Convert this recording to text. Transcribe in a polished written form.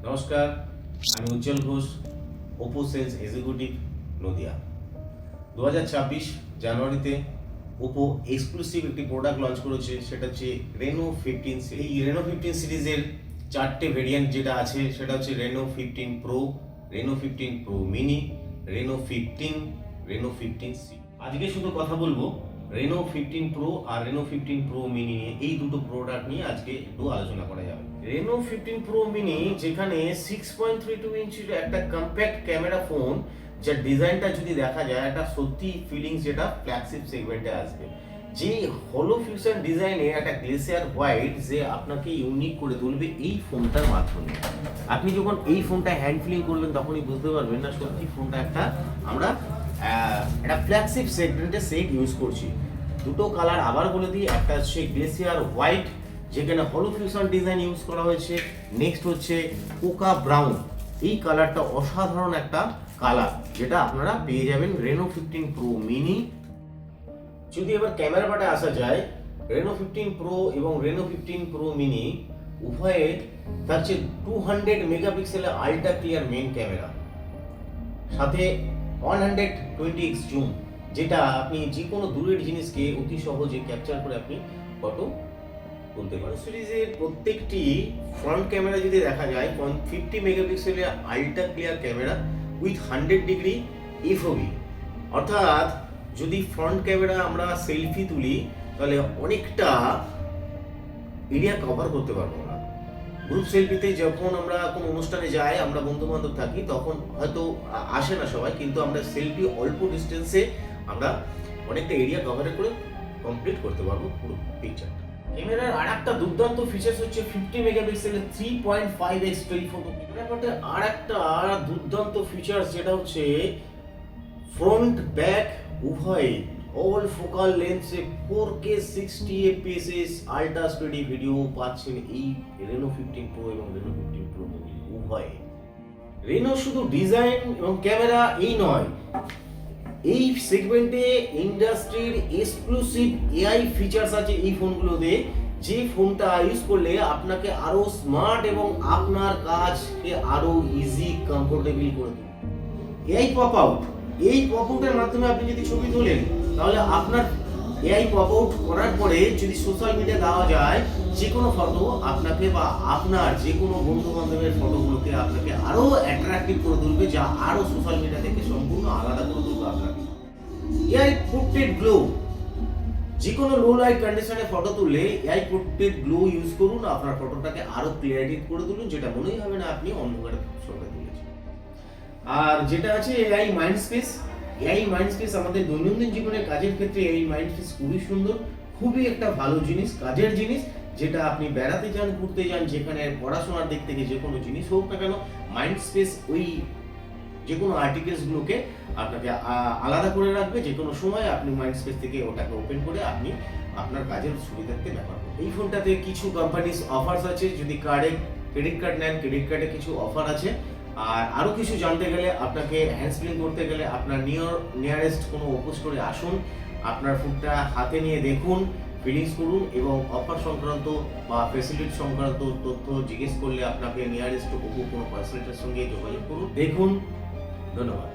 নমস্কার, আমি Ujjwal Ghosh, Oppo sales executive, Nadia. 2026 জানুয়ারিতে ওপো এক্সক্লুসিভ একটি প্রোডাক্ট লঞ্চ করেছে, সেটা হচ্ছে রেনো 15। এই রেনো 15 সিরিজের 4টে ভেরিয়েন্ট যেটা আছে সেটা হচ্ছে Reno 15 pro, Reno 15 pro mini, Reno 15, Reno 15C। আজকে শুধু কথা বলবো রেনো 15 প্রো আর রেনো 15 প্রো মিনি নিয়ে। এই দুটো প্রোডাক্ট নিয়ে আজকে একটু আলোচনা করা যাবে। রেনো 15 প্রো মিনি যেখানে 6.32 ইঞ্চির একটা কম্প্যাক্ট ক্যামেরা ফোন, যার ডিজাইনটা যদি দেখা যায় একটা সত্যি ফিলিংস যেটা ফ্ল্যাগশিপ সেগমেন্টে আসবে। যে হলো ফিউশন ডিজাইনে একটা গ্লেসিয়ার হোয়াইট যে আপনাকে ইউনিক করে তুলবে এই ফোনটার মাধ্যমে। আপনি যখন এই ফোনটা হ্যান্ড ফিলিং করবেন তখনই বুঝতে পারবেন না সত্যি ফোনটা আমরা একটা ফ্ল্যাগশিপ সেগমেন্টের সেট ইউজ করছি। দুটো কালার আবার বলে দিই, একটা হচ্ছে গ্লেসিয়ার হোয়াইট যেখানে হলো ফিউশন ডিজাইন ইউজ করা হয়েছে, নেক্সট হচ্ছে কোকা ব্রাউন। এই কালারটা অসাধারণ একটা কালার যেটা আপনারা পেয়ে যাবেন রেনো 15 প্রো মিনি। যদি এবার ক্যামেরা পার্টে আসা যায়, রেনো 15 প্রো এবং রেনো 15 প্রো মিনি উভয়ে থাকছে 200 মেগাপিক্সেলের আল্ট্রা ক্লিয়ার মেইন ক্যামেরা, সাথে 120x জুম, যেটা আপনি যে কোনো দূরের জিনিসকে অতি সহজে ক্যাপচার করে আপনি ফটো তুলতে পারেন। সিরিজের প্রত্যেকটি ফ্রন্ট ক্যামেরা যদি দেখা যায় 50 মেগাপিক্সেলের ultra clear camera with 100 degree FOB, অর্থাৎ যদি ফ্রন্ট ক্যামেরা আমরা সেলফি তুলি তাহলে অনেকটা এরিয়া কভার করতে পারবো না। গ্রুপ সেলফিতে যখন আমরা কোনো অনুষ্ঠানে যাই, আমরা বন্ধু বান্ধব থাকি, তখন হয়তো আসে না সবাই, কিন্তু আমরা সেলফি অল্প ডিস্টেন্সে আমরা অনেকটা এরিয়া কভার করে কমপ্লিট করতে পারবো পুরো পিকচারটা। ক্যামেরার আর একটা দুর্দান্ত ফিচার্স হচ্ছে 50 মেগাপিক্সেলের 3.5x টেলিফোটো। ক্যামেরাতে আর একটা দুর্দান্ত ফিচার্স যেটা হচ্ছে ফ্রন্ট ব্যাক উভয় অল ফোকাল লেন্সে 4K 60 fps ultra steady video পাচ্ছেন এই রেনো 15 প্রো এবং রেনো 15 প্রো উভয়। রেনো শুধু ডিজাইন এবং ক্যামেরা এই নয়, এই সেগমেন্টে ইন্ডাস্ট্রির এক্সক্লুসিভ এআই ফিচার্স আছে এই ফোনগুলোতে, যে ফোনটা ইউজ করলে আপনাকে আরো স্মার্ট এবং আপনার কাজকে আরো ইজি কমফোর্টেবল করে দেবে। এআই পপ আউট, এই পপ আউটের মাধ্যমে আপনি যদি ছবি তোলেন তাহলে আপনার এআই পপ আউট করার পরে যদি সোশ্যাল মিডিয়া দেওয়া যায়, যে কোনো ফটো আপনাকে বা আপনার যে কোনো বন্ধু বান্ধবের ফটোগুলোকে আপনাকে আরো অ্যাট্রাক্টিভ করে তুলবে, যা আরো সোশ্যাল মিডিয়া থেকে সম্পূর্ণ আলাদা করে তুলবে আপনাকে। এআই পোর্ট্রেট গ্লো, যে কোনো লো লাইট কন্ডিশনে ফটো তুললে এআই পোর্ট্রেট গ্লো ইউজ করুন, আপনার ফটোটাকে আরো ক্লিয়ারিটি করে তুলুন, যেটা মনেই হবে না আপনি অন্ধকারে ছবিটা তুলেছেন। আর যেটা আছে AI mind space, AI mind space আমাদের দৈনন্দিন জীবনের কাজের ক্ষেত্রে এই মাইন্ড স্পেস খুবই সুন্দর, খুবই একটা ভালো জিনিস, কাজের জিনিস, যেটা আপনি বেড়াতে যান, ঘুরতে যান, যেখানে পড়াশোনার দিক থেকে যে কোনো জিনিস হোক না কেন, মাইন্ড স্পেস ওই যে কোনো আর্টিকেলসগুলোকে আপনাকে আলাদা করে রাখবে। যে কোনো সময় আপনি মাইন্ড স্পেস থেকে ওটাকে ওপেন করে আপনি আপনার কাজের সুবিধার্থে ব্যবহার করুন। এই ফোনটাতে কিছু কোম্পানিজ অফার্স আছে, যদি ক্রেডিট কার্ড নেন, ক্রেডিট কার্ডে কিছু অফার আছে। আর আরও কিছু জানতে গেলে, আপনাকে হ্যান্ড স্প্রিং করতে গেলে আপনার নিয়ারেস্ট কোনো ওপো স্টোরে আসুন, আপনার ফোনটা হাতে নিয়ে দেখুন, ফিলিংস করুন, এবং অফার সংক্রান্ত বা ফেসিলিটি সংক্রান্ত তথ্য জিজ্ঞেস করলে আপনাকে নিয়ারেস্ট ওপো কোনো পার্সোনালিটির সঙ্গে যোগাযোগ করুন। দেখুন, ধন্যবাদ।